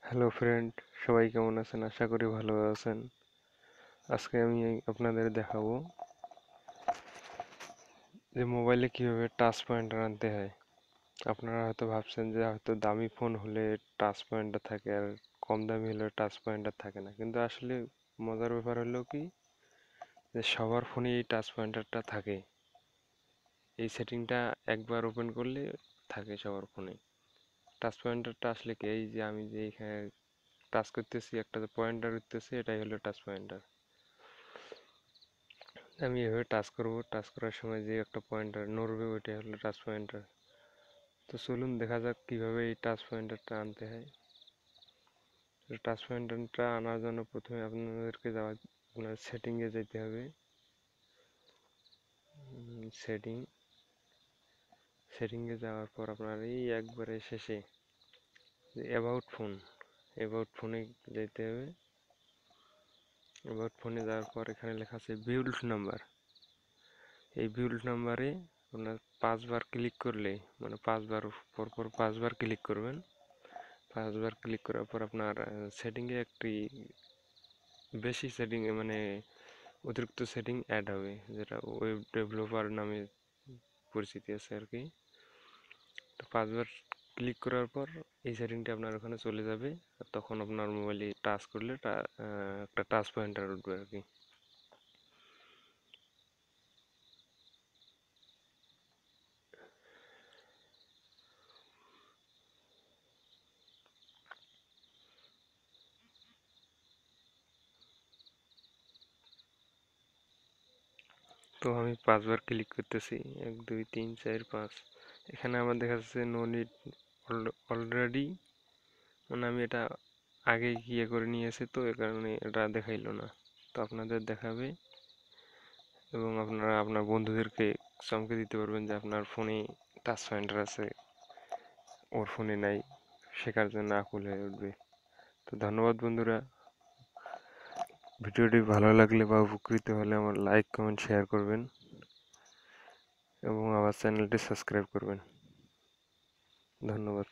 Hello friend, সবাই কেমন আছেন? আশা করি ভালো আছেন। আজকে আমি আপনাদের দেখাবো যে মোবাইলে কিভাবে টাচ পয়েন্টার আনতে হয়। আপনারা হয়তো ভাবছেন যে হয়তো দামি ফোন হলে টাচ পয়েন্টার থাকে আর কম দামি হলে টাচ পয়েন্টার থাকে না, কিন্তু আসলে মজার ব্যাপার হলো কি যে সবার ফোনে এই টাচ পয়েন্টারটা থাকে। এই সেটিংটা একবার ওপেন করলে থাকে সবার ফোনে। টাচ পয়েন্টারটা আসলে কি, এই যে আমি যে এখানে টাচ করতেছি, একটা যে পয়েন্টার উঠতেছে, এটাই হলো টাচ পয়েন্টার। আমি এভাবে টাচ করব, টাচ করার সময় যে একটা পয়েন্টার নড়বে ওইটাই হলো টাচ পয়েন্টার। তো চলুন দেখা যাক কিভাবে এই টাচ পয়েন্টারটা আনতে হয়। টাচ পয়েন্টারটা আনার জন্য প্রথমে আপনাদেরকে আপনার সেটিংয়ে যেতে হবে। সেটিং সেটিংয়ে যাওয়ার পর আপনার এই একবারে শেষে অ্যাবাউট ফোন, অ্যাবাউট ফোনে যেতে হবে। অ্যাবাউট ফোনে যাওয়ার পর এখানে লেখা আছে বিল্ড নাম্বার। এই বিল্ড নাম্বারে আপনার 5 বার ক্লিক করলে, মানে 5 বার পর 5 বার ক্লিক করবেন। 5 বার ক্লিক করার পর আপনার সেটিংয়ে একটি বেশি সেটিং, মানে অতিরিক্ত সেটিং অ্যাড হবে, যেটা ওয়েব ডেভেলপার নামে পরিচিতি আছে আর কি। তো 5 বার ক্লিক করার পর এই সেটিংটি আপনার ওখানে চলে যাবে, আর তখন আপনার মোবাইলে টাচ করলে একটা টাচ পয়েন্টার উঠবে আর কি। তো আমি 5 বার ক্লিক করতেছি, 1 2 3 4 5। এখানে আমার দেখা যাচ্ছে নো নিড অলরেডি, মানে আমি এটা আগে ইয়ে করে নিয়েছি, তো এ কারণে এটা দেখাইলো না। তো আপনাদের দেখাবে এবং আপনারা আপনার বন্ধুদেরকে চমকে দিতে পারবেন যে আপনার ফোনে টাচ পয়েন্টার আছে, ওর ফোনে নাই, শেখার জন্য আকুল হয়ে উঠবে। তো ধন্যবাদ বন্ধুরা। ভিডিওটি ভালো লাগলে বা উপকৃত হলে আমার লাইক কমেন্ট শেয়ার করবেন এবং আমার চ্যানেলটি সাবস্ক্রাইব করবেন। ধন্যবাদ।